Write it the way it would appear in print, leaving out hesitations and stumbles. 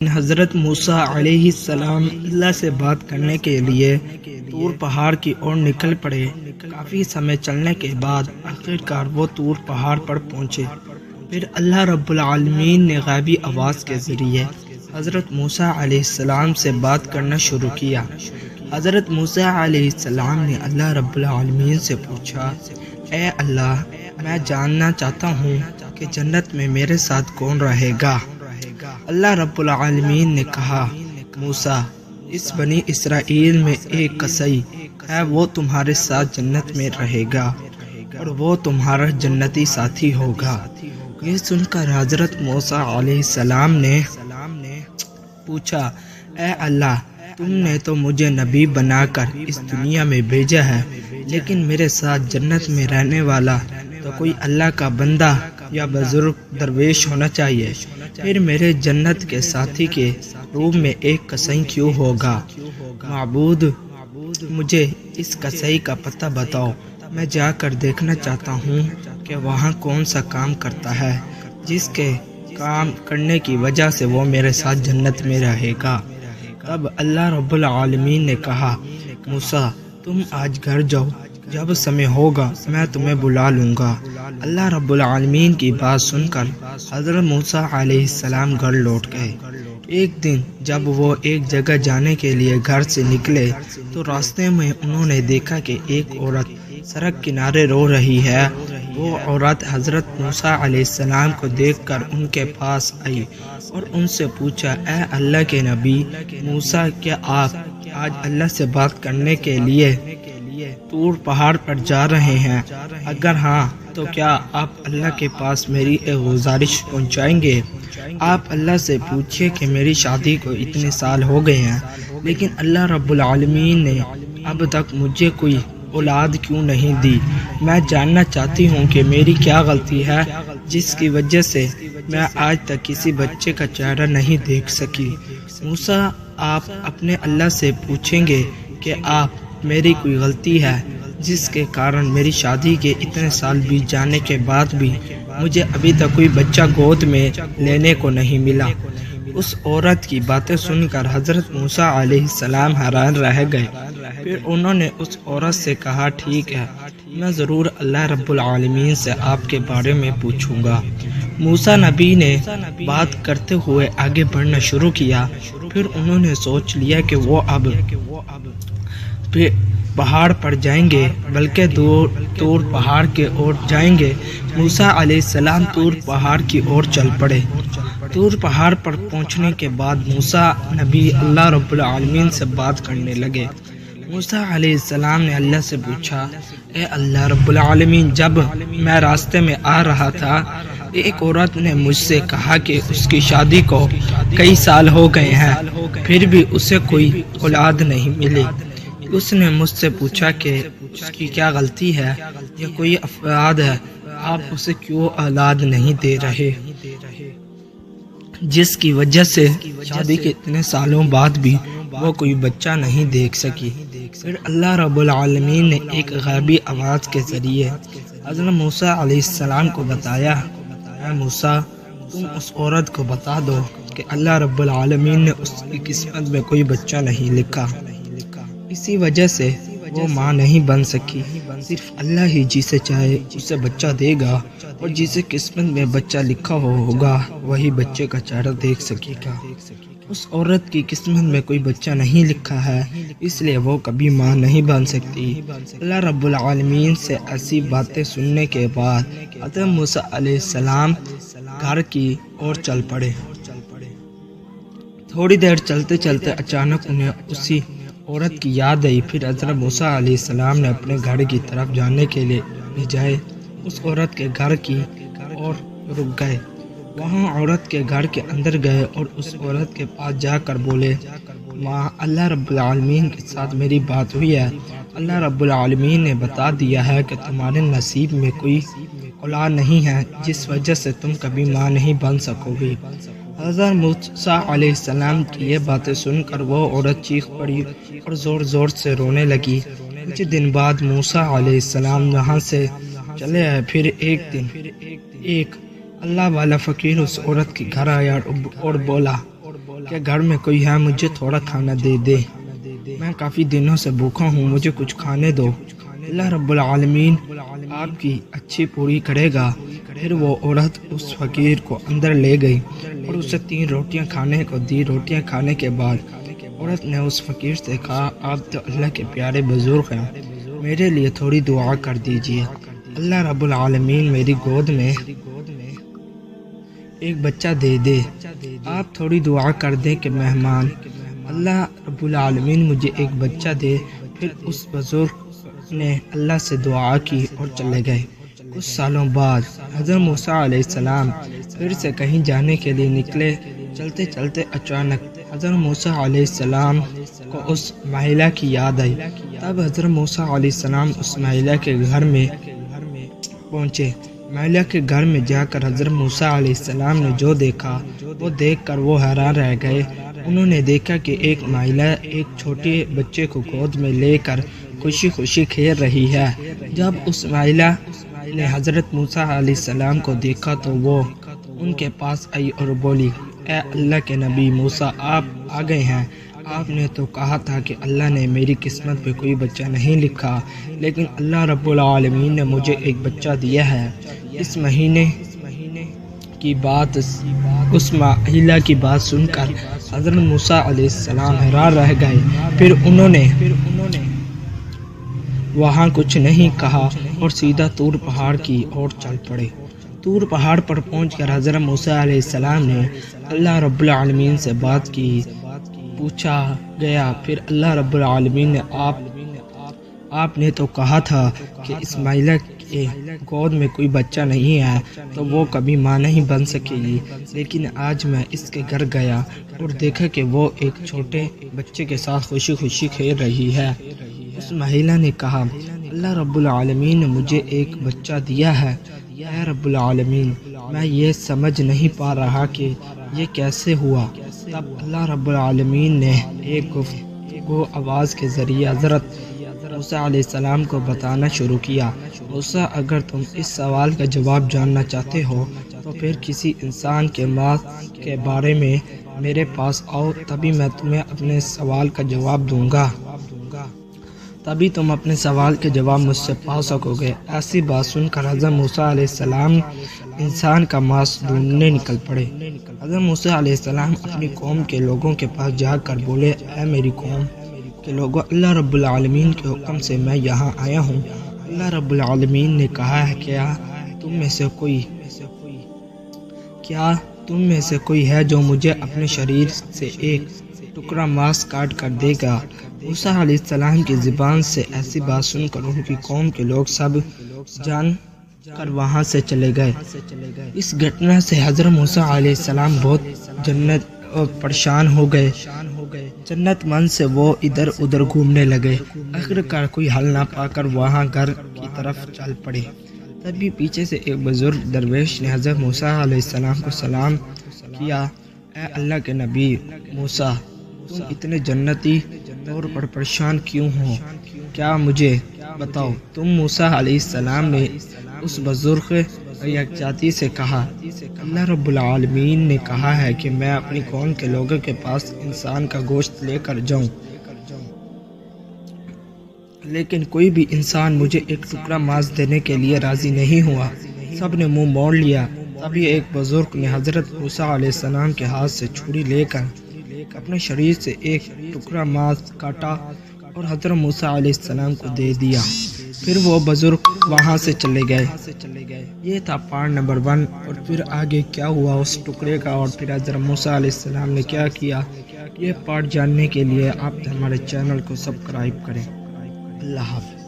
حضرت موسیٰ علیہ السلام اللہ سے بات کرنے کے لیے طور پہاڑ کی اور نکل پڑے۔ کافی سمے چلنے کے بعد آخرکار وہ طور پہاڑ پر پہنچے۔ پھر اللہ رب العالمین نے غیبی آواز کے ذریعے حضرت موسیٰ علیہ السلام سے بات کرنا شروع کیا۔ حضرت موسیٰ علیہ السلام نے اللہ رب العالمین سے پوچھا، اے اللہ، میں جاننا چاہتا ہوں کہ جنت میں میرے ساتھ کون رہے گا؟ اللہ رب العالمین نے کہا، موسیٰ، اس بنی اسرائیل میں ایک قصی ہے، وہ تمہارے ساتھ جنت میں رہے گا اور وہ تمہارا جنتی ساتھی ہوگا۔ یہ سن کر حضرت موسیٰ علیہ السلام نے پوچھا، اے اللہ، تم نے تو مجھے نبی بنا کر اس دنیا میں بھیجا ہے، لیکن میرے ساتھ جنت میں رہنے والا تو کوئی اللہ کا بندہ یا بزرگ درویش ہونا چاہیے، پھر میرے جنت کے ساتھی کے روم میں ایک قصی کیوں ہوگا؟ معبود، مجھے اس قصی کا پتہ بتاؤ، میں جا کر دیکھنا چاہتا ہوں کہ وہاں کون سا کام کرتا ہے جس کے کام کرنے کی وجہ سے وہ میرے ساتھ جنت میں رہے گا۔ تب اللہ رب العالمین نے کہا، موسیٰ، تم آج گھر جاؤ، جب سمے ہوگا میں تمہیں بلا لوں گا۔ اللہ رب العالمین کی بات سن کر حضرت موسیٰ علیہ السلام گھر لوٹ گئے۔ ایک دن جب وہ ایک جگہ جانے کے لیے گھر سے نکلے تو راستے میں انہوں نے دیکھا کہ ایک عورت سڑک کنارے رو رہی ہے۔ وہ عورت حضرت موسیٰ علیہ السلام کو دیکھ کر ان کے پاس آئی اور ان سے پوچھا، اے اللہ کے نبی موسیٰ، کیا آپ آج اللہ سے بات کرنے کے لیے طور پہاڑ پر جا رہے ہیں؟ اگر ہاں تو کیا آپ اللہ کے پاس میری ایک گزارش پہنچائیں گے؟ آپ اللہ سے پوچھئے کہ میری شادی کو اتنے سال ہو گئے ہیں، لیکن اللہ رب العالمین نے اب تک مجھے کوئی اولاد کیوں نہیں دی؟ میں جاننا چاہتی ہوں کہ میری کیا غلطی ہے جس کی وجہ سے میں آج تک کسی بچے کا چہرہ نہیں دیکھ سکی۔ موسیٰ، آپ اپنے اللہ سے پوچھیں گے کہ آپ میری کوئی غلطی ہے جس کے کارن میری شادی کے اتنے سال بیت جانے کے بعد بھی مجھے ابھی تک کوئی بچہ گود میں لینے کو نہیں ملا۔ اس عورت کی باتیں سن کر حضرت موسیٰ علیہ السلام حیران رہ گئے۔ پھر انہوں نے اس عورت سے کہا، ٹھیک ہے، میں ضرور اللہ رب العالمین سے آپ کے بارے میں پوچھوں گا۔ موسیٰ نبی نے بات کرتے ہوئے آگے بڑھنا شروع کیا۔ پھر انہوں نے سوچ لیا کہ وہ اب پہاڑ پر جائیں گے، بلکہ طور پہاڑ کے اور جائیں گے۔ موسیٰ علیہ السلام طور پہاڑ کی اور چل پڑے۔ طور پہاڑ پر پہنچنے کے بعد موسیٰ نبی اللہ رب العالمین سے بات کرنے لگے۔ موسیٰ علیہ السلام نے اللہ سے پوچھا، اے اللہ رب العالمین، جب میں راستے میں آ رہا تھا، ایک عورت نے مجھ سے کہا کہ اس کی شادی کو کئی سال ہو گئے ہیں، پھر بھی اسے کوئی اولاد نہیں ملی۔ اس نے مجھ سے پوچھا کہ اس کی کیا غلطی ہے یا کوئی افراد ہے، آپ اسے کیوں اولاد نہیں دے رہے، جس کی وجہ سے شادی کے اتنے سالوں بعد بھی وہ کوئی بچہ نہیں دیکھ سکی۔ پھر اللہ رب العالمین نے ایک غیبی آواز کے ذریعے حضرت موسیٰ علیہ السلام کو بتایا، اے موسیٰ، تم اس عورت کو بتا دو کہ اللہ رب العالمین نے اس کی قسمت میں کوئی بچہ نہیں لکھا، اسی وجہ سے وہ ماں نہیں بن سکی۔ صرف اللہ ہی جسے چاہے اسے بچہ دے گا، اور جسے قسمت میں بچہ لکھا ہوگا وہی بچے کا چہرہ دیکھ سکے گا۔ اس عورت کی قسمت میں کوئی بچہ نہیں لکھا ہے، اس لیے وہ کبھی ماں نہیں بن سکتی۔ اللہ رب العالمین سے ایسی باتیں سننے کے بعد حضرت موسیٰ علیہ السلام گھر کی اور چل پڑے۔ تھوڑی دیر چلتے چلتے اچانک انہیں اسی عورت کی یاد آئی۔ پھر حضرت موسیٰ علیہ السلام نے اپنے گھر کی طرف جانے کے لیے بجائے اس عورت کے گھر کی اور رک گئے۔ وہاں عورت کے گھر کے اندر گئے اور اس عورت کے پاس جا کر بولے، ماں، اللہ رب العالمین کے ساتھ میری بات ہوئی ہے۔ اللہ رب العالمین نے بتا دیا ہے کہ تمہارے نصیب میں کوئی اولاد نہیں ہے، جس وجہ سے تم کبھی ماں نہیں بن سکو گی۔ حضرت موسیٰ علیہ السلام کی یہ باتیں سن کر وہ عورت چیخ پڑی اور زور زور سے رونے لگی۔ کچھ دن بعد موسیٰ علیہ السلام وہاں سے چلے آئے۔ پھر ایک دن ایک اللہ والا فقیر اس عورت کے گھر آیا اور بولا، کہ گھر میں کوئی ہے، مجھے تھوڑا کھانا دے دے، میں کافی دنوں سے بھوکا ہوں، مجھے کچھ کھانے دو۔ اللہ رب العالمین آپ کی اچھی پوری کرے گا۔ پھر وہ عورت اس فقیر کو اندر لے گئی اور اسے 3 روٹیاں کھانے کو دی۔ روٹیاں کھانے کے بعد عورت نے اس فقیر سے کہا، آپ تو اللہ کے پیارے بزرگ ہیں، میرے لیے تھوڑی دعا کر دیجئے۔ اللہ رب العالمین میری گود میں ایک بچہ دے دے، آپ تھوڑی دعا کر دیں کہ مہمان اللہ رب العالمین مجھے ایک بچہ دے۔ پھر اس بزرگ نے اللہ سے دعا کی اور چلے گئے۔ کچھ سالوں بعد حضرت موسیٰ علیہ السلام پھر سے کہیں جانے کے لیے نکلے۔ چلتے چلتے اچانک حضرت موسیٰ علیہ السلام کو اس مہیلا کی یاد آئی۔ تب حضرت موسیٰ علیہ السلام اس مہیلا کے گھر میں پہنچے۔ مہیلا کے گھر میں جا کر حضرت موسیٰ علیہ السلام نے جو دیکھا وہ دیکھ کر وہ حیران رہ گئے۔ انہوں نے دیکھا کہ ایک مہیلا ایک چھوٹے بچے کو گود میں لے کر خوشی خوشی کھیل رہی ہے۔ جب اس مہیلا نے حضرت موسیٰ علیہ السلام کو دیکھا تو وہ ان کے پاس آئی اور بولی، اے اللہ کے نبی موسیٰ، آپ آ گئے ہیں۔ آپ نے تو کہا تھا کہ اللہ نے میری قسمت پہ کوئی بچہ نہیں لکھا، لیکن اللہ رب العالمین نے مجھے ایک بچہ دیا ہے۔ اس مہینے کی بات اس مہیلا کی بات سن کر حضرت موسیٰ علیہ السلام حیران رہ گئے۔ پھر انہوں نے وہاں کچھ نہیں کہا اور سیدھا طور پہاڑ کی اور چل پڑے۔ طور پہاڑ پر پہنچ کر حضرت موسیٰ علیہ السلام نے اللہ رب العالمین سے بات کی، پوچھا گیا۔ پھر اللہ رب العالمین نے آپ نے تو کہا تھا کہ اس مہیلا کے گود میں کوئی بچہ نہیں ہے تو وہ کبھی ماں نہیں بن سکے گی، لیکن آج میں اس کے گھر گیا اور دیکھا کہ وہ ایک چھوٹے بچے کے ساتھ خوشی خوشی کھیل رہی ہے۔ اس مہیلا نے کہا، اللہ رب العالمین نے مجھے ایک بچہ دیا ہے۔ اے رب العالمین، میں یہ سمجھ نہیں پا رہا کہ یہ کیسے ہوا۔ تب اللہ رب العالمین نے ایک گفتگو آواز کے ذریعے حضرت موسیٰ علیہ السلام کو بتانا شروع کیا، موسیٰ اگر تم اس سوال کا جواب جاننا چاہتے ہو تو پھر کسی انسان کے ماں کے بارے میں میرے پاس آؤ، تبھی میں تمہیں اپنے سوال کا جواب دوں گا، تبھی تم اپنے سوال کے جواب مجھ سے پا سکو گے۔ ایسی بات سن کر حضرت موسیٰ علیہ السلام انسان کا ماس ڈھونڈنے نکل پڑے۔ حضرت موسیٰ علیہ السلام اپنی قوم کے لوگوں کے پاس جا کر بولے، اے میری قوم کے لوگوں، اللہ رب العالمین کے حکم سے میں یہاں آیا ہوں۔ اللہ رب العالمین نے کہا ہے، کیا تم میں سے کوئی ہے جو مجھے اپنے شریر سے ایک ٹکڑا ماس کاٹ کر دے گا؟ موسیٰ علیہ السلام کی زبان سے ایسی بات سن کر ان کی قوم کے لوگ سب جان کر وہاں سے چلے گئے۔ اس گھٹنا سے حضرت موسیٰ علیہ السلام بہت پریشان ہو گئے۔ جنت من سے وہ ادھر ادھر گھومنے لگے۔ آخرکار کوئی حل نہ پا کر وہاں گھر کی طرف چل پڑے۔ تبھی پیچھے سے ایک بزرگ درویش نے حضرت موسیٰ علیہ السلام کو سلام کیا، اے اللہ کے نبی موسیٰ، تم اتنے جنتی طور پر پریشان کیوں ہو؟ کیا مجھے بتاؤ۔ تم موسیٰ علیہ السلام نے اس بزرگ یکجاتی سے کہا، اللہ رب العالمین نے کہا ہے کہ میں اپنی قوم کے لوگوں کے پاس انسان کا گوشت لے کر جاؤں، لیکن کوئی بھی انسان مجھے ایک ٹکڑا ماس دینے کے لیے راضی نہیں ہوا۔ سب نے منہ موڑ لیا۔ تبھی ایک بزرگ نے حضرت موسیٰ علیہ السلام کے ہاتھ سے چھری لے کر اپنے شریر سے ایک ٹکڑا ماس کاٹا اور حضرت موسیٰ علیہ السلام کو دے دیا۔ پھر وہ بزرگ وہاں سے چلے گئے۔ یہ تھا پارٹ نمبر 1، اور پھر آگے کیا ہوا اس ٹکڑے کا اور پھر حضرت موسیٰ علیہ السلام نے کیا کیا، یہ پارٹ جاننے کے لیے آپ ہمارے چینل کو سبسکرائب کریں۔ اللہ حافظ۔